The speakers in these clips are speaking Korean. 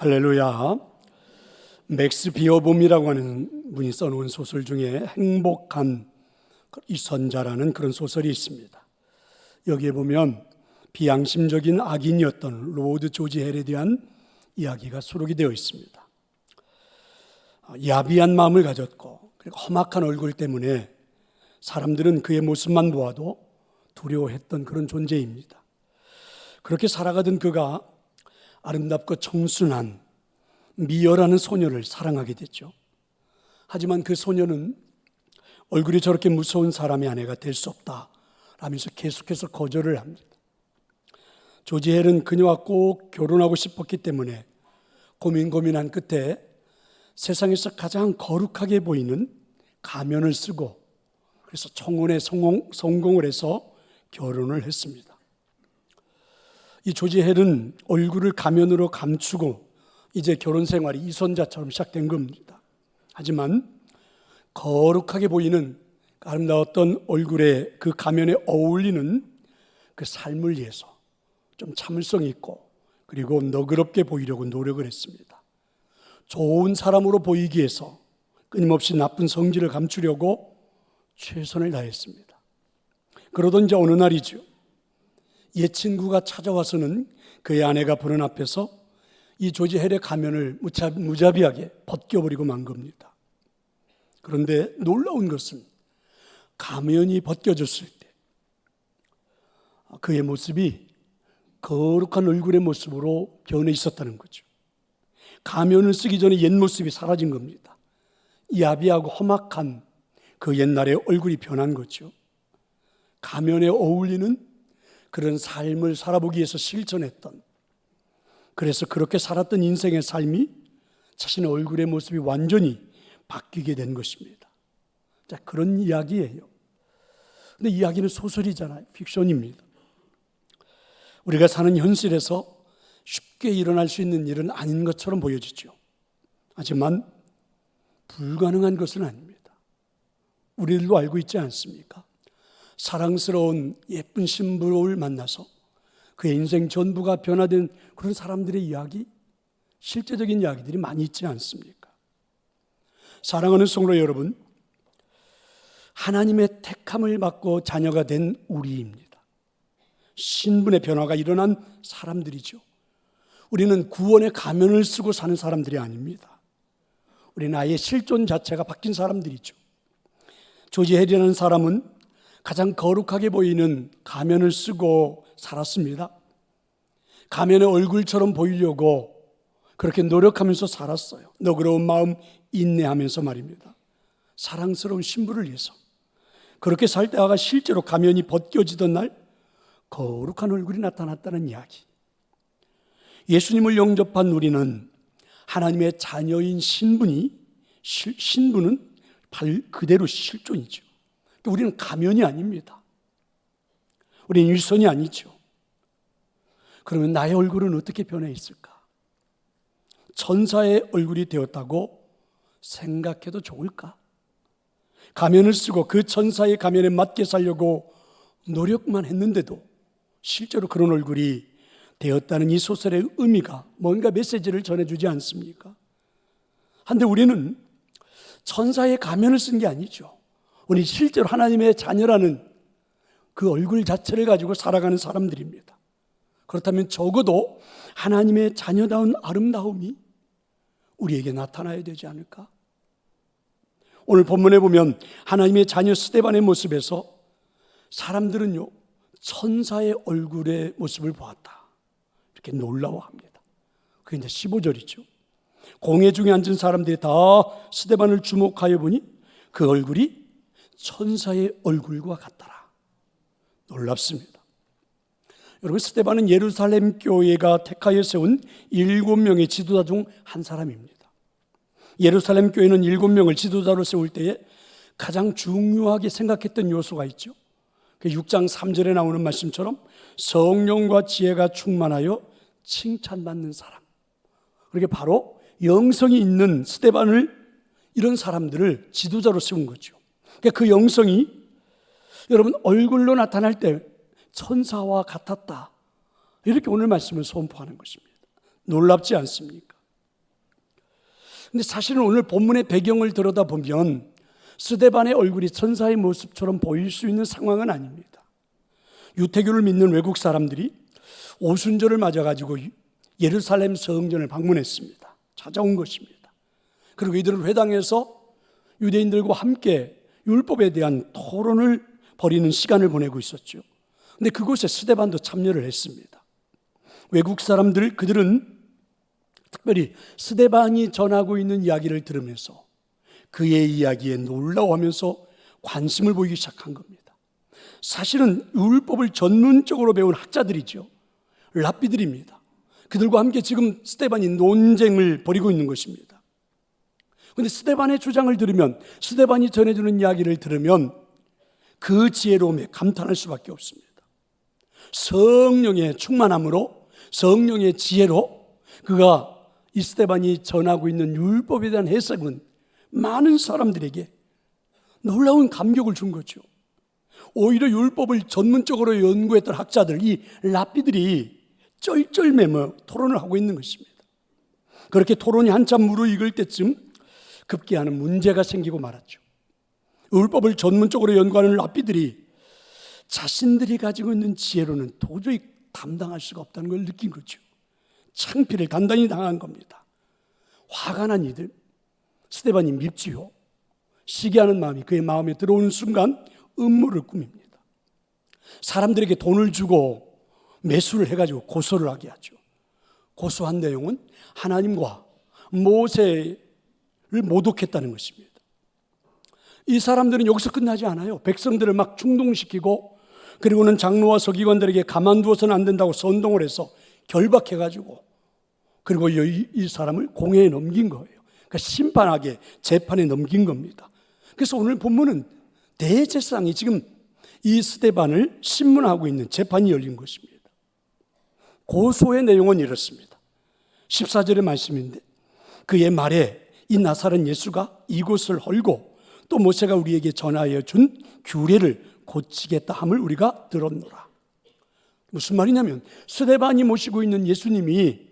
할렐루야. 맥스 비어봄이라고 하는 분이 써놓은 소설 중에 행복한 선자라는 그런 소설이 있습니다. 여기에 보면 비양심적인 악인이었던 로드 조지 헬에 대한 이야기가 수록이 되어 있습니다. 야비한 마음을 가졌고 그리고 험악한 얼굴 때문에 사람들은 그의 모습만 보아도 두려워했던 그런 존재입니다. 그렇게 살아가던 그가 아름답고 청순한 미어라는 소녀를 사랑하게 됐죠. 하지만 그 소녀는 얼굴이 저렇게 무서운 사람의 아내가 될 수 없다 라면서 계속해서 거절을 합니다. 조지 헬은 그녀와 꼭 결혼하고 싶었기 때문에 고민한 끝에 세상에서 가장 거룩하게 보이는 가면을 쓰고 그래서 청혼에 성공을 해서 결혼을 했습니다. 이 조지 헬은 얼굴을 가면으로 감추고 이제 결혼 생활이 이선자처럼 시작된 겁니다. 하지만 거룩하게 보이는 아름다웠던 얼굴에 그 가면에 어울리는 그 삶을 위해서 좀 참을성이 있고 그리고 너그럽게 보이려고 노력을 했습니다. 좋은 사람으로 보이기 위해서 끊임없이 나쁜 성질을 감추려고 최선을 다했습니다. 그러던 이제 어느 날이죠. 옛 친구가 찾아와서는 그의 아내가 보는 앞에서 이 조지 헬의 가면을 무자비하게 벗겨버리고 만 겁니다. 그런데 놀라운 것은 가면이 벗겨졌을 때 그의 모습이 거룩한 얼굴의 모습으로 변해 있었다는 거죠. 가면을 쓰기 전에 옛 모습이 사라진 겁니다. 야비하고 험악한 그 옛날의 얼굴이 변한 거죠. 가면에 어울리는 그런 삶을 살아보기 위해서 실천했던, 그래서 그렇게 살았던 인생의 삶이 자신의 얼굴의 모습이 완전히 바뀌게 된 것입니다. 자, 그런 이야기예요. 근데 이야기는 소설이잖아요. 픽션입니다. 우리가 사는 현실에서 쉽게 일어날 수 있는 일은 아닌 것처럼 보여지죠. 하지만 불가능한 것은 아닙니다. 우리들도 알고 있지 않습니까? 사랑스러운 예쁜 신부를 만나서 그의 인생 전부가 변화된 그런 사람들의 이야기, 실제적인 이야기들이 많이 있지 않습니까? 사랑하는 성도 여러분, 하나님의 택함을 받고 자녀가 된 우리입니다. 신분의 변화가 일어난 사람들이죠. 우리는 구원의 가면을 쓰고 사는 사람들이 아닙니다. 우리는 아예 실존 자체가 바뀐 사람들이죠. 조지 헬이라는 사람은 가장 거룩하게 보이는 가면을 쓰고 살았습니다. 가면의 얼굴처럼 보이려고 그렇게 노력하면서 살았어요. 너그러운 마음 인내하면서 말입니다. 사랑스러운 신부를 위해서 그렇게 살다가 실제로 가면이 벗겨지던 날 거룩한 얼굴이 나타났다는 이야기. 예수님을 영접한 우리는 하나님의 자녀인 신분은 그대로 실존이죠. 우리는 가면이 아닙니다. 우리는 일선이 아니죠. 그러면 나의 얼굴은 어떻게 변해 있을까? 천사의 얼굴이 되었다고 생각해도 좋을까? 가면을 쓰고 그 천사의 가면에 맞게 살려고 노력만 했는데도 실제로 그런 얼굴이 되었다는 이 소설의 의미가 뭔가 메시지를 전해주지 않습니까? 한데 우리는 천사의 가면을 쓴 게 아니죠. 우리 실제로 하나님의 자녀라는 그 얼굴 자체를 가지고 살아가는 사람들입니다. 그렇다면 적어도 하나님의 자녀다운 아름다움이 우리에게 나타나야 되지 않을까? 오늘 본문에 보면 하나님의 자녀 스데반의 모습에서 사람들은요, 천사의 얼굴의 모습을 보았다, 이렇게 놀라워합니다. 그게 이제 15절이죠. 공회 중에 앉은 사람들이 다 스데반을 주목하여 보니 그 얼굴이 천사의 얼굴과 같더라. 놀랍습니다. 여러분, 스데반은 예루살렘 교회가 택하여 세운 7명의 지도자 중 한 사람입니다. 예루살렘 교회는 7명을 지도자로 세울 때에 가장 중요하게 생각했던 요소가 있죠. 6장 3절에 나오는 말씀처럼 성령과 지혜가 충만하여 칭찬받는 사람. 그게 바로 영성이 있는 스데반을, 이런 사람들을 지도자로 세운 거죠. 그 영성이 여러분 얼굴로 나타날 때 천사와 같았다, 이렇게 오늘 말씀을 선포하는 것입니다. 놀랍지 않습니까? 근데 사실은 오늘 본문의 배경을 들여다보면 스데반의 얼굴이 천사의 모습처럼 보일 수 있는 상황은 아닙니다. 유태교를 믿는 외국 사람들이 오순절을 맞아가지고 예루살렘 성전을 방문했습니다. 찾아온 것입니다. 그리고 이들은 회당에서 유대인들과 함께 율법에 대한 토론을 벌이는 시간을 보내고 있었죠. 근데 그곳에 스데반도 참여를 했습니다. 외국 사람들, 그들은 특별히 스데반이 전하고 있는 이야기를 들으면서 그의 이야기에 놀라워하면서 관심을 보이기 시작한 겁니다. 사실은 율법을 전문적으로 배운 학자들이죠. 랍비들입니다. 그들과 함께 지금 스데반이 논쟁을 벌이고 있는 것입니다. 그런데 스데반의 주장을 들으면, 스데반이 전해주는 이야기를 들으면 그 지혜로움에 감탄할 수밖에 없습니다. 성령의 충만함으로, 성령의 지혜로 그가 이 스데반이 전하고 있는 율법에 대한 해석은 많은 사람들에게 놀라운 감격을 준 거죠. 오히려 율법을 전문적으로 연구했던 학자들, 이 랍비들이 쩔쩔매며 토론을 하고 있는 것입니다. 그렇게 토론이 한참 무르익을 때쯤 급기야는 문제가 생기고 말았죠. 율법을 전문적으로 연구하는 랍비들이 자신들이 가지고 있는 지혜로는 도저히 감당할 수가 없다는 걸 느낀 거죠. 창피를 단단히 당한 겁니다. 화가 난 이들, 스데반이 밉지요. 시기하는 마음이 그의 마음에 들어오는 순간 음모를 꾸밉니다. 사람들에게 돈을 주고 매수를 해가지고 고소를 하게 하죠. 고소한 내용은 하나님과 모세를 모독했다는 것입니다. 이 사람들은 여기서 끝나지 않아요. 백성들을 막 충동시키고, 그리고는 장로와 서기관들에게 가만두어서는 안 된다고 선동을 해서 결박해가지고, 그리고 이 사람을 공회에 넘긴 거예요. 그러니까 심판하게 재판에 넘긴 겁니다. 그래서 오늘 본문은 대제사장이 지금 이 스데반을 신문하고 있는 재판이 열린 것입니다. 고소의 내용은 이렇습니다. 14절의 말씀인데, 그의 말에 이 나사렛 예수가 이곳을 헐고 또 모세가 우리에게 전하여 준 규례를 고치겠다 함을 우리가 들었노라. 무슨 말이냐면, 스데반이 모시고 있는 예수님이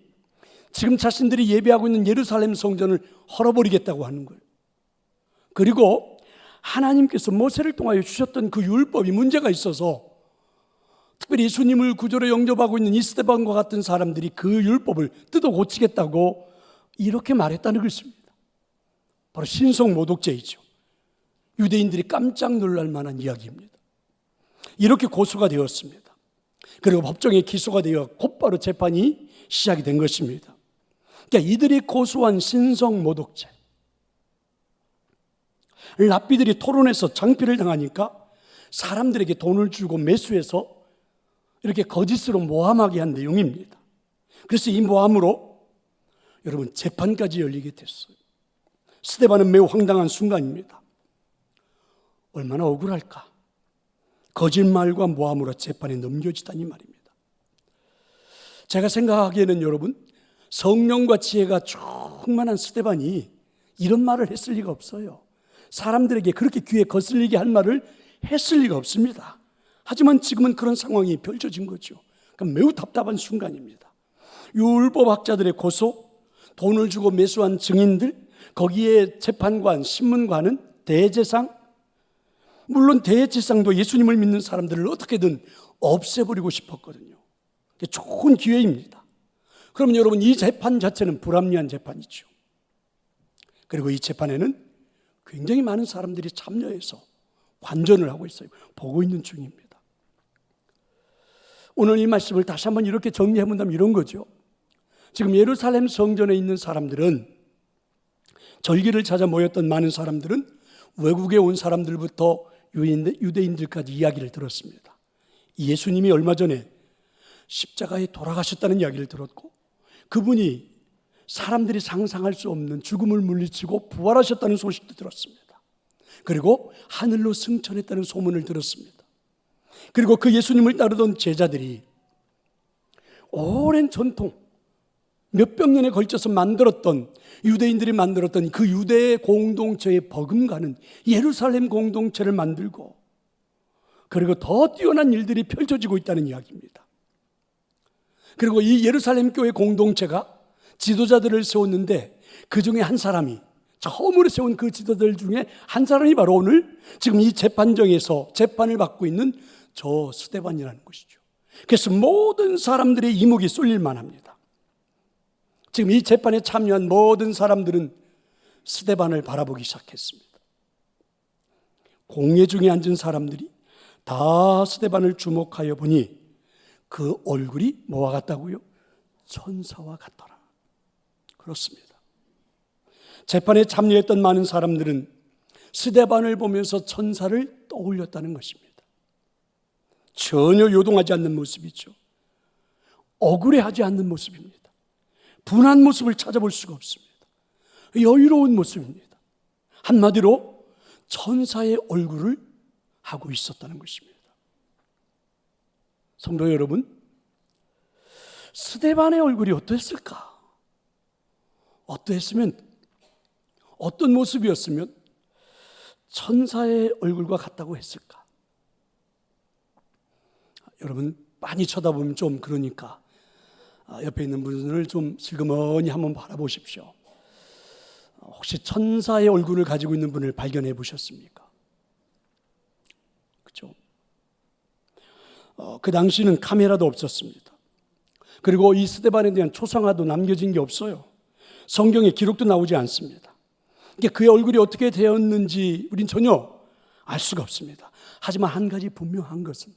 지금 자신들이 예배하고 있는 예루살렘 성전을 헐어버리겠다고 하는 거예요. 그리고 하나님께서 모세를 통하여 주셨던 그 율법이 문제가 있어서, 특별히 예수님을 구주로 영접하고 있는 이 스데반과 같은 사람들이 그 율법을 뜯어 고치겠다고 이렇게 말했다는 것입니다. 바로 신성 모독죄이죠. 유대인들이 깜짝 놀랄 만한 이야기입니다. 이렇게 고소가 되었습니다. 그리고 법정에 기소가 되어 곧바로 재판이 시작이 된 것입니다. 그러니까 이들이 고소한 신성 모독죄, 랍비들이 토론해서 장피를 당하니까 사람들에게 돈을 주고 매수해서 이렇게 거짓으로 모함하게 한 내용입니다. 그래서 이 모함으로 여러분 재판까지 열리게 됐어요. 스데반은 매우 황당한 순간입니다. 얼마나 억울할까? 거짓말과 모함으로 재판에 넘겨지다니 말입니다. 제가 생각하기에는 여러분, 성령과 지혜가 충만한 스데반이 이런 말을 했을 리가 없어요. 사람들에게 그렇게 귀에 거슬리게 할 말을 했을 리가 없습니다. 하지만 지금은 그런 상황이 펼쳐진 거죠. 그러니까 매우 답답한 순간입니다. 율법학자들의 고소, 돈을 주고 매수한 증인들, 거기에 재판관, 신문관은 대제사장, 물론 대제사장도 예수님을 믿는 사람들을 어떻게든 없애버리고 싶었거든요. 좋은 기회입니다. 그러면 여러분, 이 재판 자체는 불합리한 재판이죠. 그리고 이 재판에는 굉장히 많은 사람들이 참여해서 관전을 하고 있어요. 보고 있는 중입니다. 오늘 이 말씀을 다시 한번 이렇게 정리해 본다면 이런 거죠. 지금 예루살렘 성전에 있는 사람들은, 절기를 찾아 모였던 많은 사람들은 외국에 온 사람들부터 유대인들까지 이야기를 들었습니다. 예수님이 얼마 전에 십자가에 돌아가셨다는 이야기를 들었고, 그분이 사람들이 상상할 수 없는 죽음을 물리치고 부활하셨다는 소식도 들었습니다. 그리고 하늘로 승천했다는 소문을 들었습니다. 그리고 그 예수님을 따르던 제자들이 오랜 전통, 몇백 년에 걸쳐서 만들었던, 유대인들이 만들었던 그 유대 공동체의 버금가는 예루살렘 공동체를 만들고, 그리고 더 뛰어난 일들이 펼쳐지고 있다는 이야기입니다. 그리고 이 예루살렘 교회 공동체가 지도자들을 세웠는데 그 중에 한 사람이, 처음으로 세운 그 지도자들 중에 한 사람이 바로 오늘 지금 이 재판정에서 재판을 받고 있는 저 스데반이라는 것이죠. 그래서 모든 사람들의 이목이 쏠릴 만합니다. 지금 이 재판에 참여한 모든 사람들은 스데반을 바라보기 시작했습니다. 공회 중에 앉은 사람들이 다 스데반을 주목하여 보니 그 얼굴이 뭐와 같다고요? 천사와 같더라. 그렇습니다. 재판에 참여했던 많은 사람들은 스데반을 보면서 천사를 떠올렸다는 것입니다. 전혀 요동하지 않는 모습이죠. 억울해하지 않는 모습입니다. 분한 모습을 찾아볼 수가 없습니다. 여유로운 모습입니다. 한마디로 천사의 얼굴을 하고 있었다는 것입니다. 성도 여러분, 스데반의 얼굴이 어떠했을까? 어떠했으면, 어떤 모습이었으면 천사의 얼굴과 같다고 했을까? 여러분, 많이 쳐다보면 좀 그러니까 옆에 있는 분을 좀 슬그머니 한번 바라보십시오. 혹시 천사의 얼굴을 가지고 있는 분을 발견해 보셨습니까? 그렇죠? 그 당시는 카메라도 없었습니다. 그리고 이 스데반에 대한 초상화도 남겨진 게 없어요. 성경에 기록도 나오지 않습니다. 그의 얼굴이 어떻게 되었는지 우린 전혀 알 수가 없습니다. 하지만 한 가지 분명한 것은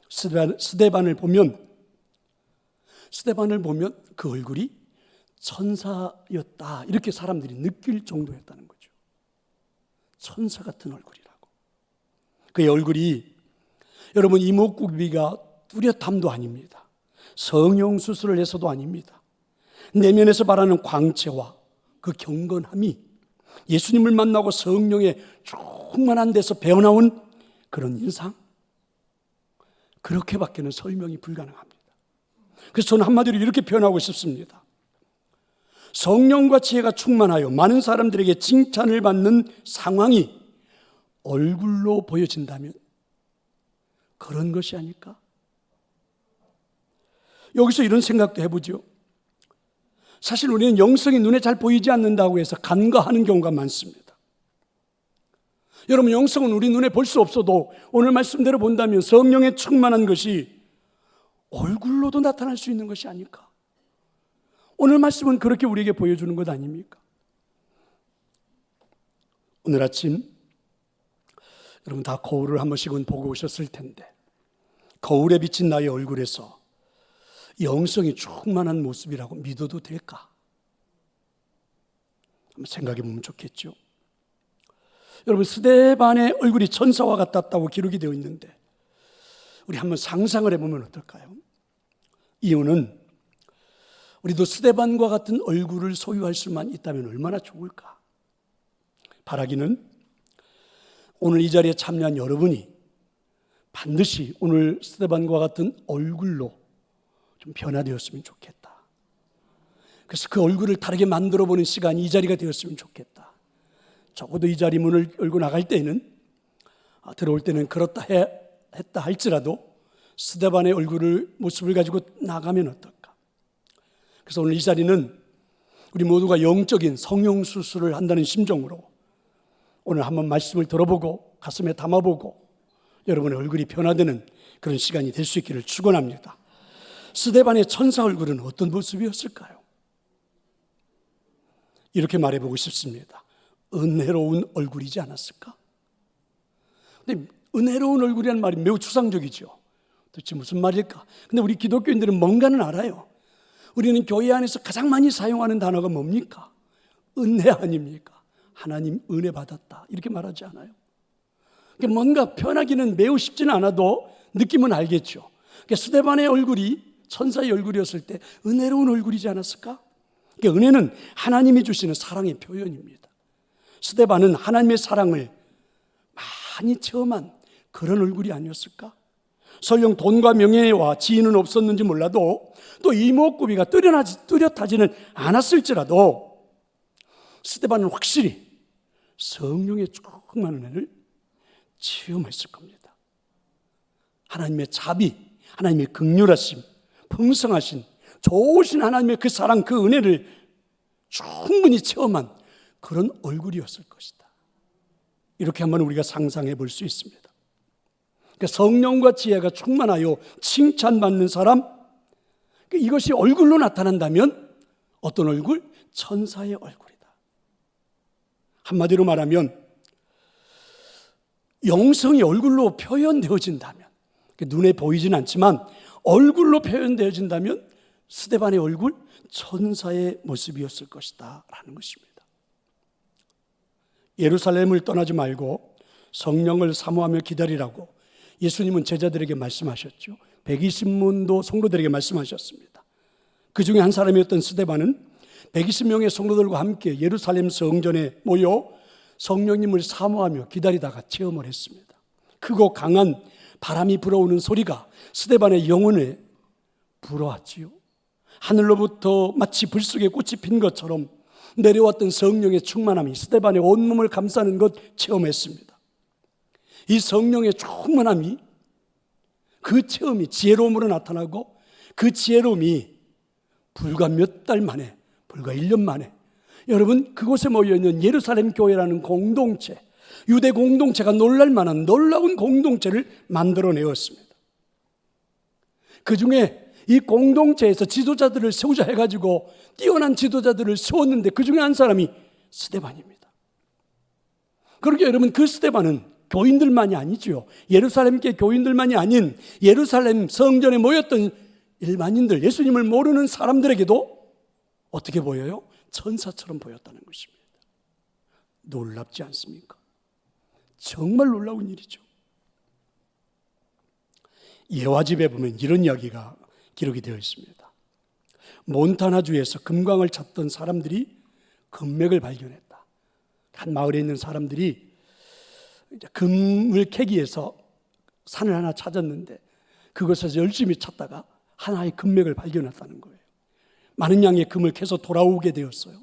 스데반을 보면 그 얼굴이 천사였다, 이렇게 사람들이 느낄 정도였다는 거죠. 천사 같은 얼굴이라고. 그의 얼굴이 여러분 이목구비가 뚜렷함도 아닙니다. 성형수술을 해서도 아닙니다. 내면에서 바라는 광채와 그 경건함이 예수님을 만나고 성령에 충만한 데서 배어나온 그런 인상, 그렇게밖에는 설명이 불가능합니다. 그래서 저는 한마디로 이렇게 표현하고 싶습니다. 성령과 지혜가 충만하여 많은 사람들에게 칭찬을 받는 상황이 얼굴로 보여진다면 그런 것이 아닐까? 여기서 이런 생각도 해보죠. 사실 우리는 영성이 눈에 잘 보이지 않는다고 해서 간과하는 경우가 많습니다. 여러분, 영성은 우리 눈에 볼 수 없어도 오늘 말씀대로 본다면 성령에 충만한 것이 얼굴로도 나타날 수 있는 것이 아닐까? 오늘 말씀은 그렇게 우리에게 보여주는 것 아닙니까? 오늘 아침 여러분 다 거울을 한 번씩은 보고 오셨을 텐데, 거울에 비친 나의 얼굴에서 영성이 충만한 모습이라고 믿어도 될까? 한번 생각해 보면 좋겠죠. 여러분, 스데반의 얼굴이 천사와 같았다고 기록이 되어 있는데 우리 한번 상상을 해보면 어떨까요? 이유는 우리도 스데반과 같은 얼굴을 소유할 수만 있다면 얼마나 좋을까? 바라기는 오늘 이 자리에 참여한 여러분이 반드시 오늘 스데반과 같은 얼굴로 좀 변화되었으면 좋겠다. 그래서 그 얼굴을 다르게 만들어보는 시간이 이 자리가 되었으면 좋겠다. 적어도 이 자리 문을 열고 나갈 때는, 들어올 때는 그렇다 했다 할지라도 스데반의 모습을 가지고 나가면 어떨까? 그래서 오늘 이 자리는 우리 모두가 영적인 성형수술을 한다는 심정으로 오늘 한번 말씀을 들어보고 가슴에 담아보고 여러분의 얼굴이 변화되는 그런 시간이 될 수 있기를 축원합니다. 스데반의 천사 얼굴은 어떤 모습이었을까요? 이렇게 말해보고 싶습니다. 은혜로운 얼굴이지 않았을까? 근데 은혜로운 얼굴이라는 말이 매우 추상적이죠. 도대체 무슨 말일까? 근데 우리 기독교인들은 뭔가는 알아요. 우리는 교회 안에서 가장 많이 사용하는 단어가 뭡니까? 은혜 아닙니까? 하나님 은혜 받았다, 이렇게 말하지 않아요? 뭔가 표현하기는 매우 쉽지는 않아도 느낌은 알겠죠. 스데반의 얼굴이 천사의 얼굴이었을 때 은혜로운 얼굴이지 않았을까? 은혜는 하나님이 주시는 사랑의 표현입니다. 스데반은 하나님의 사랑을 많이 체험한 그런 얼굴이 아니었을까? 설령 돈과 명예와 지위는 없었는지 몰라도 또 이목구비가 뚜렷하지는 않았을지라도 스데반은 확실히 성령의 충만한 은혜를 체험했을 겁니다. 하나님의 자비, 하나님의 긍휼하심, 풍성하신 좋으신 하나님의 그 사랑, 그 은혜를 충분히 체험한 그런 얼굴이었을 것이다. 이렇게 한번 우리가 상상해 볼 수 있습니다. 그러니까 성령과 지혜가 충만하여 칭찬받는 사람, 이것이 얼굴로 나타난다면 어떤 얼굴? 천사의 얼굴이다. 한마디로 말하면 영성이 얼굴로 표현되어진다면, 눈에 보이진 않지만 얼굴로 표현되어진다면 스데반의 얼굴, 천사의 모습이었을 것이다 라는 것입니다. 예루살렘을 떠나지 말고 성령을 사모하며 기다리라고 예수님은 제자들에게 말씀하셨죠. 120문도 성도들에게 말씀하셨습니다. 그 중에 한 사람이었던 스데반은 120명의 성도들과 함께 예루살렘 성전에 모여 성령님을 사모하며 기다리다가 체험을 했습니다. 크고 강한 바람이 불어오는 소리가 스데반의 영혼에 불어왔지요. 하늘로부터 마치 불속에 꽃이 핀 것처럼 내려왔던 성령의 충만함이 스데반의 온몸을 감싸는 것 체험했습니다. 이 성령의 충만함이, 그 체험이 지혜로움으로 나타나고, 그 지혜로움이 불과 몇 달 만에, 불과 1년 만에 여러분 그곳에 모여있는 예루살렘 교회라는 공동체, 유대 공동체가 놀랄 만한 놀라운 공동체를 만들어내었습니다. 그 중에 이 공동체에서 지도자들을 세우자 해가지고 뛰어난 지도자들을 세웠는데 그 중에 한 사람이 스데반입니다. 그러게 여러분, 그 스데반은 교인들만이 아니죠. 예루살렘계 교인들만이 아닌 예루살렘 성전에 모였던 일반인들, 예수님을 모르는 사람들에게도 어떻게 보여요? 천사처럼 보였다는 것입니다. 놀랍지 않습니까? 정말 놀라운 일이죠. 예화집에 보면 이런 이야기가 기록이 되어 있습니다. 몬타나주에서 금광을 찾던 사람들이 금맥을 발견했다. 한 마을에 있는 사람들이 금을 캐기 위해서 산을 하나 찾았는데 그곳에서 열심히 찾다가 하나의 금맥을 발견했다는 거예요. 많은 양의 금을 캐서 돌아오게 되었어요.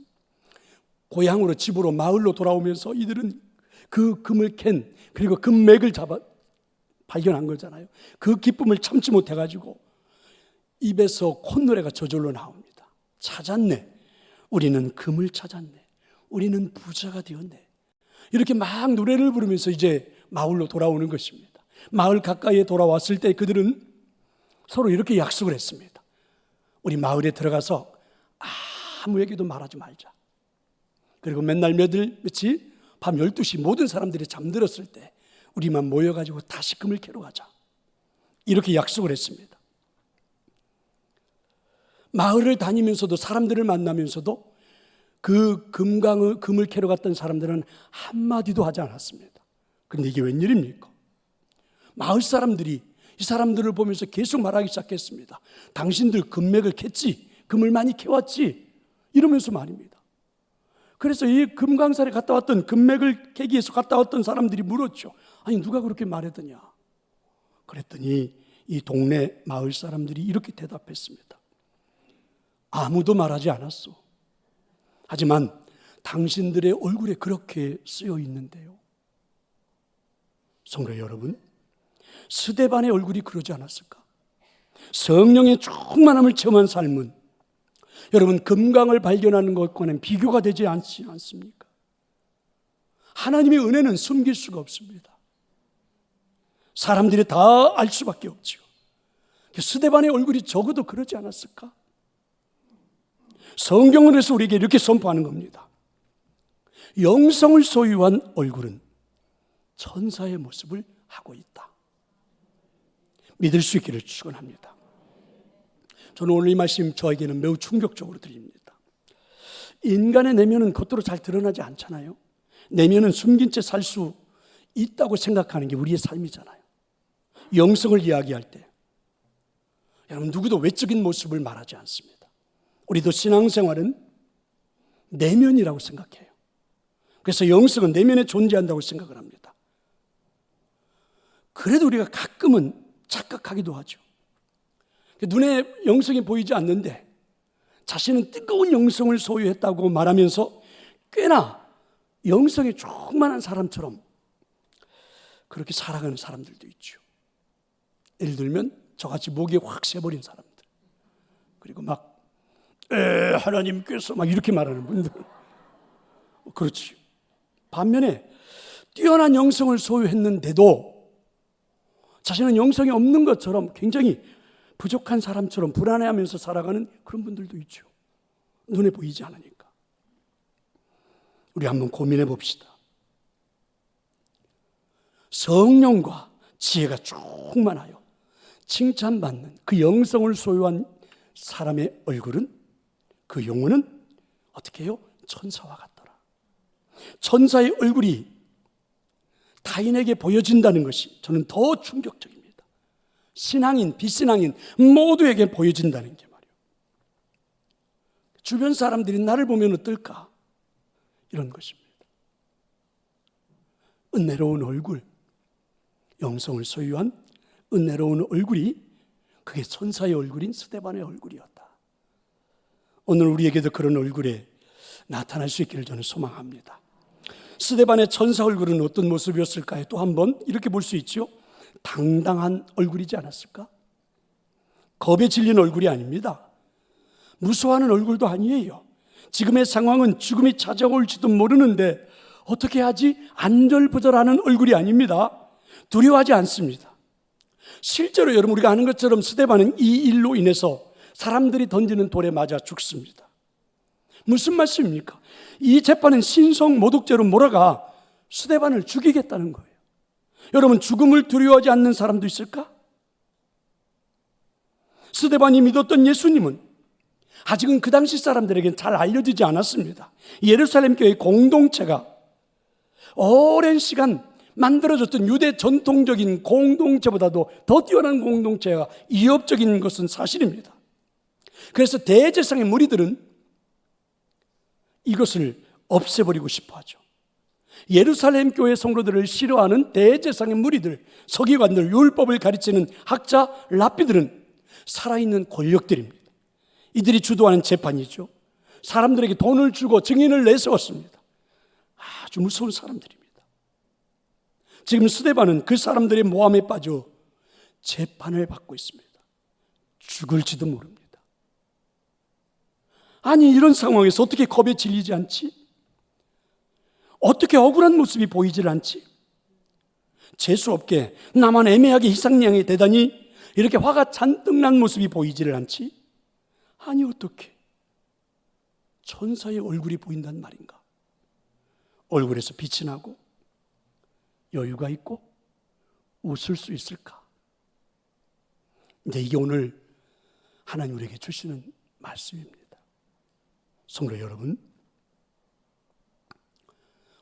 고향으로, 집으로, 마을로 돌아오면서 이들은 그 금을 캔, 그리고 금맥을 발견한 거잖아요. 그 기쁨을 참지 못해가지고 입에서 콧노래가 저절로 나옵니다. 찾았네. 우리는 금을 찾았네. 우리는 부자가 되었네. 이렇게 막 노래를 부르면서 이제 마을로 돌아오는 것입니다. 마을 가까이에 돌아왔을 때 그들은 서로 이렇게 약속을 했습니다. 우리 마을에 들어가서 아무에게도 말하지 말자. 그리고 맨날 며칠 밤 12시 모든 사람들이 잠들었을 때 우리만 모여가지고 다시 금을 캐러 가자. 이렇게 약속을 했습니다. 마을을 다니면서도, 사람들을 만나면서도 그 금을 캐러 갔던 사람들은 한마디도 하지 않았습니다. 그런데 이게 웬일입니까? 마을 사람들이 이 사람들을 보면서 계속 말하기 시작했습니다. 당신들 금맥을 캤지, 금을 많이 캐왔지, 이러면서 말입니다. 그래서 이 금강산에 갔다 왔던, 금맥을 캐기 위해서 갔다 왔던 사람들이 물었죠. 아니 누가 그렇게 말했더냐? 그랬더니 이 동네 마을 사람들이 이렇게 대답했습니다. 아무도 말하지 않았어. 하지만 당신들의 얼굴에 그렇게 쓰여 있는데요. 성도 여러분, 스데반의 얼굴이 그러지 않았을까? 성령의 충만함을 체험한 삶은 여러분 금강을 발견하는 것과는 비교가 되지 않지 않습니까? 하나님의 은혜는 숨길 수가 없습니다. 사람들이 다 알 수밖에 없죠. 스데반의 얼굴이 적어도 그러지 않았을까? 성경을 해서 우리에게 이렇게 선포하는 겁니다. 영성을 소유한 얼굴은 천사의 모습을 하고 있다. 믿을 수 있기를 축원합니다. 저는 오늘 이 말씀 저에게는 매우 충격적으로 들립니다. 인간의 내면은 겉으로 잘 드러나지 않잖아요. 내면은 숨긴 채 살 수 있다고 생각하는 게 우리의 삶이잖아요. 영성을 이야기할 때 여러분 누구도 외적인 모습을 말하지 않습니다. 우리도 신앙생활은 내면이라고 생각해요. 그래서 영성은 내면에 존재한다고 생각을 합니다. 그래도 우리가 가끔은 착각하기도 하죠. 눈에 영성이 보이지 않는데 자신은 뜨거운 영성을 소유했다고 말하면서 꽤나 영성이 충만한 사람처럼 그렇게 살아가는 사람들도 있죠. 예를 들면 저같이 목이 확 새버린 사람들, 그리고 막 하나님께서 막 이렇게 말하는 분들. 그렇지. 반면에 뛰어난 영성을 소유했는데도 자신은 영성이 없는 것처럼 굉장히 부족한 사람처럼 불안해하면서 살아가는 그런 분들도 있죠. 눈에 보이지 않으니까. 우리 한번 고민해 봅시다. 성령과 지혜가 충만하여 칭찬받는 그 영성을 소유한 사람의 얼굴은, 그 영혼은 어떻게 해요? 천사와 같더라. 천사의 얼굴이 타인에게 보여진다는 것이 저는 더 충격적입니다. 신앙인, 비신앙인 모두에게 보여진다는 게 말이에요. 주변 사람들이 나를 보면 어떨까? 이런 것입니다. 은혜로운 얼굴, 영성을 소유한 은혜로운 얼굴이, 그게 천사의 얼굴인 스데반의 얼굴이었다. 오늘 우리에게도 그런 얼굴에 나타날 수 있기를 저는 소망합니다. 스데반의 천사 얼굴은 어떤 모습이었을까요? 또 한번 이렇게 볼 수 있죠. 당당한 얼굴이지 않았을까? 겁에 질린 얼굴이 아닙니다. 무서워하는 얼굴도 아니에요. 지금의 상황은 죽음이 찾아올지도 모르는데 어떻게 하지? 안절부절하는 얼굴이 아닙니다. 두려워하지 않습니다. 실제로 여러분, 우리가 아는 것처럼 스데반은 이 일로 인해서 사람들이 던지는 돌에 맞아 죽습니다. 무슨 말씀입니까? 이 재판은 신성 모독죄로 몰아가 스데반을 죽이겠다는 거예요. 여러분, 죽음을 두려워하지 않는 사람도 있을까? 스데반이 믿었던 예수님은 아직은 그 당시 사람들에게는 잘 알려지지 않았습니다. 예루살렘 교회 공동체가 오랜 시간 만들어졌던 유대 전통적인 공동체보다도 더 뛰어난 공동체가 이협적인 것은 사실입니다. 그래서 대제사장의 무리들은 이것을 없애버리고 싶어 하죠. 예루살렘 교회 성도들을 싫어하는 대제사장의 무리들, 서기관들, 율법을 가르치는 학자, 랍비들은 살아있는 권력들입니다. 이들이 주도하는 재판이죠. 사람들에게 돈을 주고 증인을 내세웠습니다. 아주 무서운 사람들입니다. 지금 스데반은 그 사람들의 모함에 빠져 재판을 받고 있습니다. 죽을지도 모릅니다. 아니, 이런 상황에서 어떻게 겁에 질리지 않지? 어떻게 억울한 모습이 보이질 않지? 재수없게 나만 애매하게 희생양이 되다니 이렇게 화가 잔뜩 난 모습이 보이지를 않지? 아니, 어떻게 천사의 얼굴이 보인단 말인가? 얼굴에서 빛이 나고 여유가 있고 웃을 수 있을까? 근데 이게 오늘 하나님 우리에게 주시는 말씀입니다. 성도 여러분,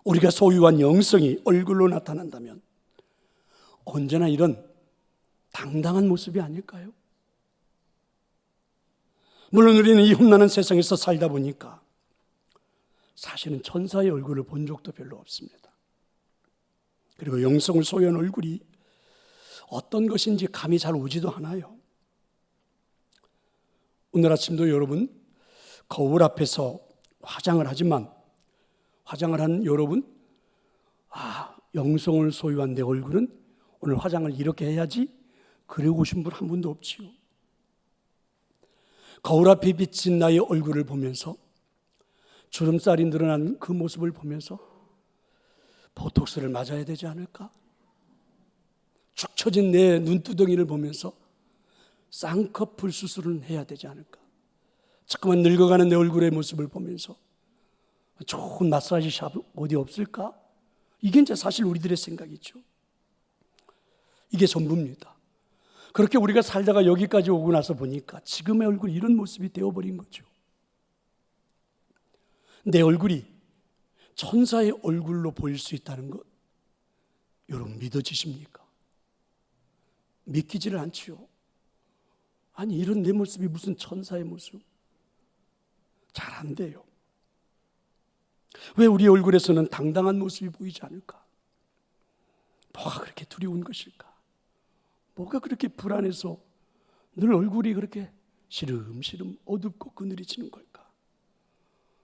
우리가 소유한 영성이 얼굴로 나타난다면 언제나 이런 당당한 모습이 아닐까요? 물론 우리는 이 험난한 세상에서 살다 보니까 사실은 천사의 얼굴을 본 적도 별로 없습니다. 그리고 영성을 소유한 얼굴이 어떤 것인지 감이 잘 오지도 않아요. 오늘 아침도 여러분, 거울 앞에서 화장을 하지만 화장을 한 여러분, 영성을 소유한 내 얼굴은 오늘 화장을 이렇게 해야지, 그러고 오신 분 한 분도 없지요. 거울 앞에 비친 나의 얼굴을 보면서, 주름살이 늘어난 그 모습을 보면서 보톡스를 맞아야 되지 않을까? 축 처진 내 눈두덩이를 보면서 쌍꺼풀 수술을 해야 되지 않을까? 자꾸만 늙어가는 내 얼굴의 모습을 보면서 좋은 마사지 샵 어디 없을까? 이게 이제 사실 우리들의 생각이죠. 이게 전부입니다. 그렇게 우리가 살다가 여기까지 오고 나서 보니까 지금의 얼굴이 이런 모습이 되어버린 거죠. 내 얼굴이 천사의 얼굴로 보일 수 있다는 것, 여러분 믿어지십니까? 믿기지를 않지요. 아니, 이런 내 모습이 무슨 천사의 모습? 잘 안 돼요. 왜 우리 얼굴에서는 당당한 모습이 보이지 않을까? 뭐가 그렇게 두려운 것일까? 뭐가 그렇게 불안해서 늘 얼굴이 그렇게 시름시름 어둡고 그늘해지는 걸까?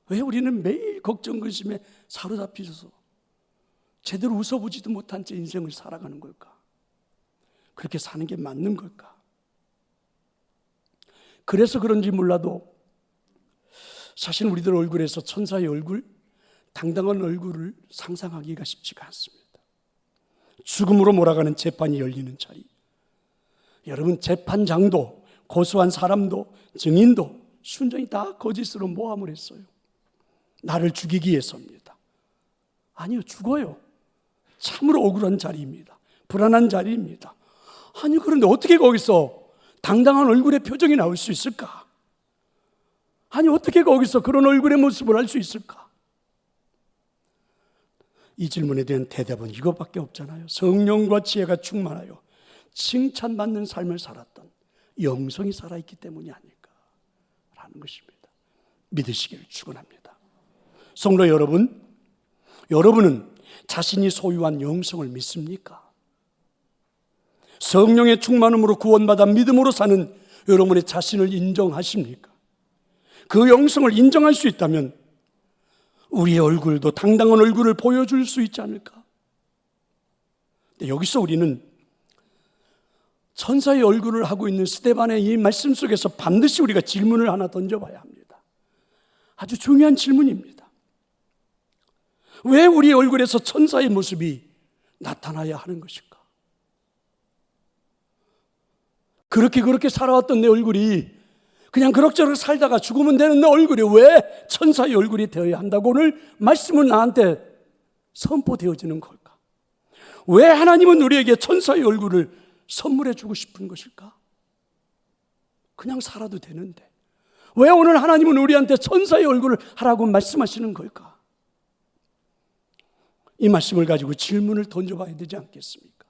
왜 우리는 매일 걱정, 근심에 사로잡히셔서 제대로 웃어보지도 못한 채 인생을 살아가는 걸까? 그렇게 사는 게 맞는 걸까? 그래서 그런지 몰라도 사실 우리들 얼굴에서 천사의 얼굴, 당당한 얼굴을 상상하기가 쉽지가 않습니다. 죽음으로 몰아가는 재판이 열리는 자리, 여러분, 재판장도, 고소한 사람도, 증인도 순전히 다 거짓으로 모함을 했어요. 나를 죽이기 위해서입니다. 아니요, 죽어요. 참으로 억울한 자리입니다. 불안한 자리입니다. 아니, 그런데 어떻게 거기서 당당한 얼굴의 표정이 나올 수 있을까? 아니, 어떻게 거기서 그런 얼굴의 모습을 할 수 있을까? 이 질문에 대한 대답은 이것밖에 없잖아요. 성령과 지혜가 충만하여 칭찬받는 삶을 살았던 영성이 살아있기 때문이 아닐까라는 것입니다. 믿으시기를 축원합니다. 성도 여러분, 여러분은 자신이 소유한 영성을 믿습니까? 성령의 충만함으로 구원받아 믿음으로 사는 여러분의 자신을 인정하십니까? 그 영성을 인정할 수 있다면 우리의 얼굴도 당당한 얼굴을 보여줄 수 있지 않을까? 여기서 우리는 천사의 얼굴을 하고 있는 스데반의 이 말씀 속에서 반드시 우리가 질문을 하나 던져봐야 합니다. 아주 중요한 질문입니다. 왜 우리의 얼굴에서 천사의 모습이 나타나야 하는 것일까? 그렇게 살아왔던 내 얼굴이 그냥 그럭저럭 살다가 죽으면 되는 내 얼굴이 왜 천사의 얼굴이 되어야 한다고 오늘 말씀은 나한테 선포되어지는 걸까? 왜 하나님은 우리에게 천사의 얼굴을 선물해 주고 싶은 것일까? 그냥 살아도 되는데 왜 오늘 하나님은 우리한테 천사의 얼굴을 하라고 말씀하시는 걸까? 이 말씀을 가지고 질문을 던져봐야 되지 않겠습니까?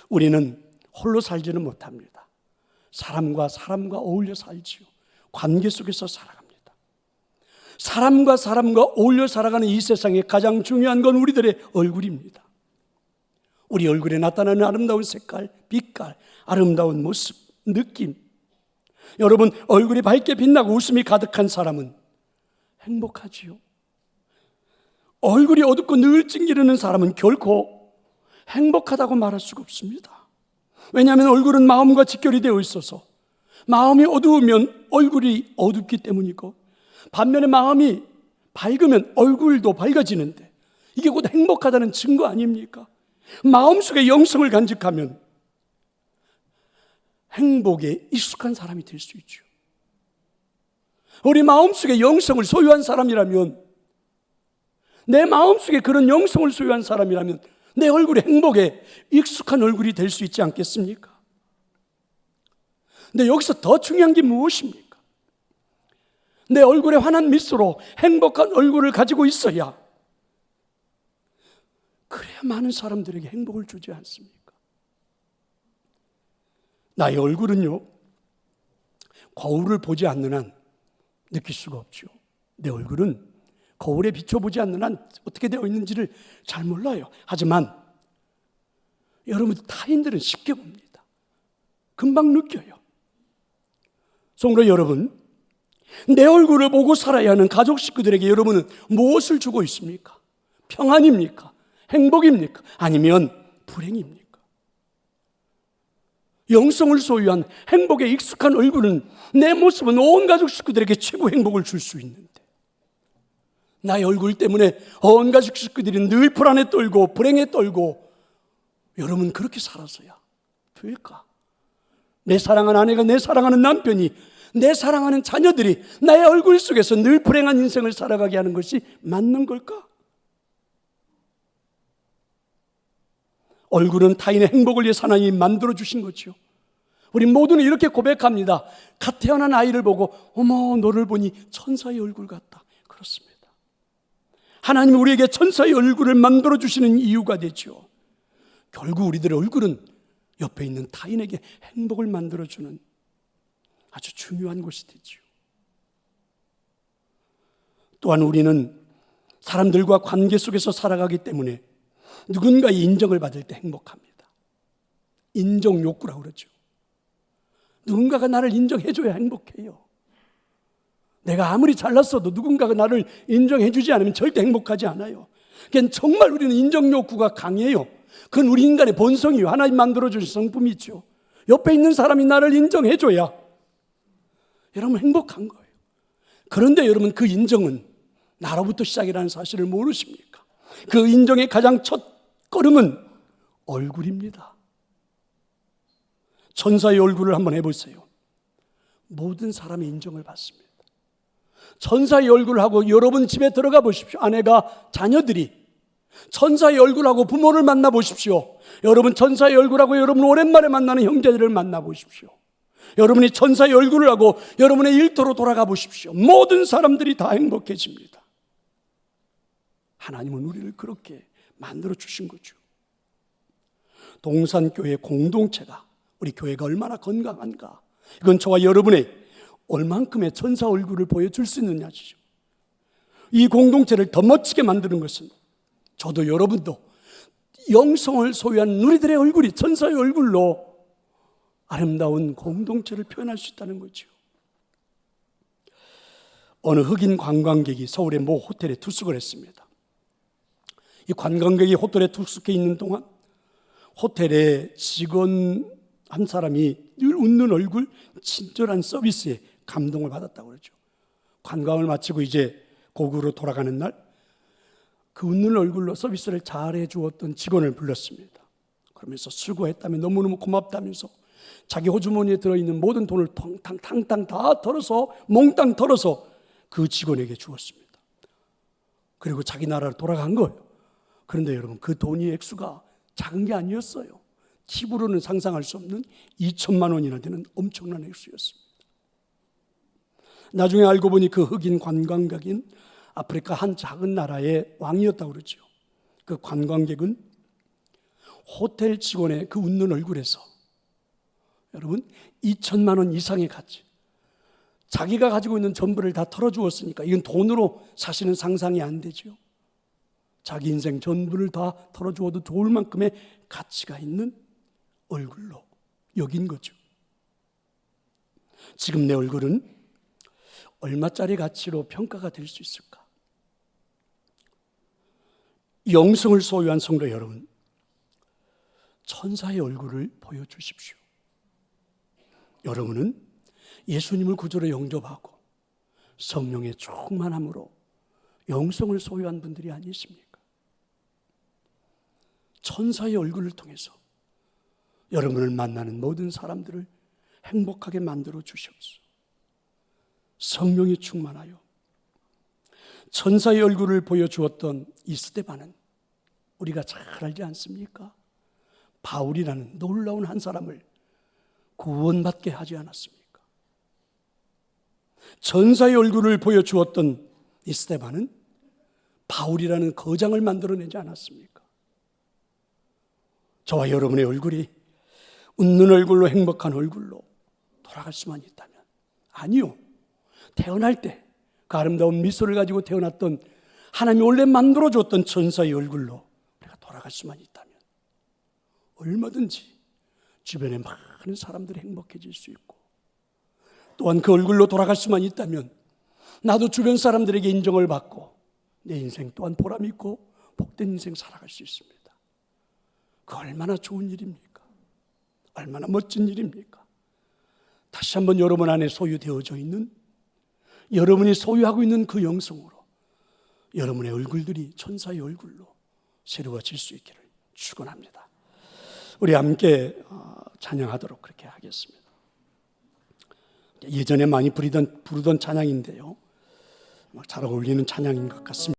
우리는 홀로 살지는 못합니다. 사람과 어울려 살지요. 관계 속에서 살아갑니다. 사람과 어울려 살아가는 이 세상에 가장 중요한 건 우리들의 얼굴입니다. 우리 얼굴에 나타나는 아름다운 색깔, 빛깔, 아름다운 모습, 느낌. 여러분, 얼굴이 밝게 빛나고 웃음이 가득한 사람은 행복하지요. 얼굴이 어둡고 늘 찡기르는 사람은 결코 행복하다고 말할 수가 없습니다. 왜냐하면 얼굴은 마음과 직결이 되어 있어서 마음이 어두우면 얼굴이 어둡기 때문이고, 반면에 마음이 밝으면 얼굴도 밝아지는데 이게 곧 행복하다는 증거 아닙니까? 마음속에 영성을 간직하면 행복에 익숙한 사람이 될 수 있죠. 우리 마음속에 영성을 소유한 사람이라면, 내 마음속에 그런 영성을 소유한 사람이라면 내 얼굴이 행복에 익숙한 얼굴이 될 수 있지 않겠습니까? 근데 여기서 더 중요한 게 무엇입니까? 내 얼굴에 환한 미소로 행복한 얼굴을 가지고 있어야, 그래야 많은 사람들에게 행복을 주지 않습니까? 나의 얼굴은요, 거울을 보지 않는 한 느낄 수가 없죠. 내 얼굴은 거울에 비춰보지 않는 한 어떻게 되어 있는지를 잘 몰라요. 하지만 여러분, 타인들은 쉽게 봅니다. 금방 느껴요. 성도 여러분, 내 얼굴을 보고 살아야 하는 가족 식구들에게 여러분은 무엇을 주고 있습니까? 평안입니까? 행복입니까? 아니면 불행입니까? 영성을 소유한 행복에 익숙한 얼굴은, 내 모습은 온 가족 식구들에게 최고 행복을 줄 수 있는데, 나의 얼굴 때문에 온 가족 식구들이 늘 불안에 떨고 불행에 떨고, 여러분 그렇게 살아서야 될까? 내 사랑하는 아내가, 내 사랑하는 남편이, 내 사랑하는 자녀들이 나의 얼굴 속에서 늘 불행한 인생을 살아가게 하는 것이 맞는 걸까? 얼굴은 타인의 행복을 위해 하나님이 만들어주신 거죠. 우리 모두는 이렇게 고백합니다. 갓 태어난 아이를 보고 어머, 너를 보니 천사의 얼굴 같다. 그렇습니다. 하나님이 우리에게 천사의 얼굴을 만들어주시는 이유가 되죠. 결국 우리들의 얼굴은 옆에 있는 타인에게 행복을 만들어주는 아주 중요한 것이 되죠. 또한 우리는 사람들과 관계 속에서 살아가기 때문에 누군가의 인정을 받을 때 행복합니다. 인정 욕구라고 그러죠. 누군가가 나를 인정해줘야 행복해요. 내가 아무리 잘났어도 누군가가 나를 인정해주지 않으면 절대 행복하지 않아요. 그러니까 정말 우리는 인정 욕구가 강해요. 그건 우리 인간의 본성이에요. 하나님 만들어주신 성품이죠. 옆에 있는 사람이 나를 인정해줘야 여러분 행복한 거예요. 그런데 여러분, 그 인정은 나로부터 시작이라는 사실을 모르십니까? 그 인정의 가장 첫 걸음은 얼굴입니다. 천사의 얼굴을 한번 해보세요. 모든 사람의 인정을 받습니다. 천사의 얼굴하고 여러분 집에 들어가 보십시오. 아내가, 자녀들이 천사의 얼굴하고 부모를 만나 보십시오. 여러분 천사의 얼굴하고 여러분 오랜만에 만나는 형제들을 만나 보십시오. 여러분이 천사의 얼굴을 하고 여러분의 일터로 돌아가 보십시오. 모든 사람들이 다 행복해집니다. 하나님은 우리를 그렇게 만들어 주신 거죠. 동산교회 공동체가, 우리 교회가 얼마나 건강한가, 이건 저와 여러분의 얼만큼의 천사 얼굴을 보여줄 수 있느냐죠. 이 공동체를 더 멋지게 만드는 것은 저도 여러분도 영성을 소유한 우리들의 얼굴이 천사의 얼굴로 아름다운 공동체를 표현할 수 있다는 거죠. 어느 흑인 관광객이 서울의 모 호텔에 투숙을 했습니다. 이 관광객이 호텔에 투숙해 있는 동안 호텔의 직원 한 사람이 늘 웃는 얼굴, 친절한 서비스에 감동을 받았다고 그러죠. 관광을 마치고 이제 고국으로 돌아가는 날, 그 웃는 얼굴로 서비스를 잘해 주었던 직원을 불렀습니다. 그러면서 수고했다며 너무너무 고맙다면서 자기 호주머니에 들어있는 모든 돈을 탕탕 다 털어서, 몽땅 털어서 그 직원에게 주었습니다. 그리고 자기 나라로 돌아간 거예요. 그런데 여러분, 그 돈이 액수가 작은 게 아니었어요. 팁으로는 상상할 수 없는 2천만 원이나 되는 엄청난 액수였습니다. 나중에 알고 보니 그 흑인 관광객인 아프리카 한 작은 나라의 왕이었다고 그러죠. 그 관광객은 호텔 직원의 그 웃는 얼굴에서 여러분 2천만 원 이상의 가치, 자기가 가지고 있는 전부를 다 털어주었으니까 이건 돈으로 사실은 상상이 안 되죠. 자기 인생 전부를 다 털어주어도 좋을 만큼의 가치가 있는 얼굴로 여긴 거죠. 지금 내 얼굴은 얼마짜리 가치로 평가가 될 수 있을까? 영성을 소유한 성도 여러분, 천사의 얼굴을 보여주십시오. 여러분은 예수님을 구주로 영접하고 성령의 충만함으로 영성을 소유한 분들이 아니십니까? 천사의 얼굴을 통해서 여러분을 만나는 모든 사람들을 행복하게 만들어 주시옵소서. 성령이 충만하여 천사의 얼굴을 보여주었던 이 스데반은 우리가 잘 알지 않습니까? 바울이라는 놀라운 한 사람을 구원받게 하지 않았습니까? 천사의 얼굴을 보여주었던 이 스데반은 바울이라는 거장을 만들어내지 않았습니까? 저와 여러분의 얼굴이 웃는 얼굴로, 행복한 얼굴로 돌아갈 수만 있다면, 아니요, 태어날 때 그 아름다운 미소를 가지고 태어났던 하나님이 원래 만들어줬던 천사의 얼굴로 우리가 돌아갈 수만 있다면 얼마든지 주변에 많은 사람들이 행복해질 수 있고, 또한 그 얼굴로 돌아갈 수만 있다면 나도 주변 사람들에게 인정을 받고 내 인생 또한 보람 있고 복된 인생 살아갈 수 있습니다. 그 얼마나 좋은 일입니까? 얼마나 멋진 일입니까? 다시 한번 여러분 안에 소유되어져 있는, 여러분이 소유하고 있는 그 영성으로 여러분의 얼굴들이 천사의 얼굴로 새로워질 수 있기를 축원합니다. 우리 함께 찬양하도록 그렇게 하겠습니다. 예전에 많이 부르던 찬양인데요, 잘 어울리는 찬양인 것 같습니다.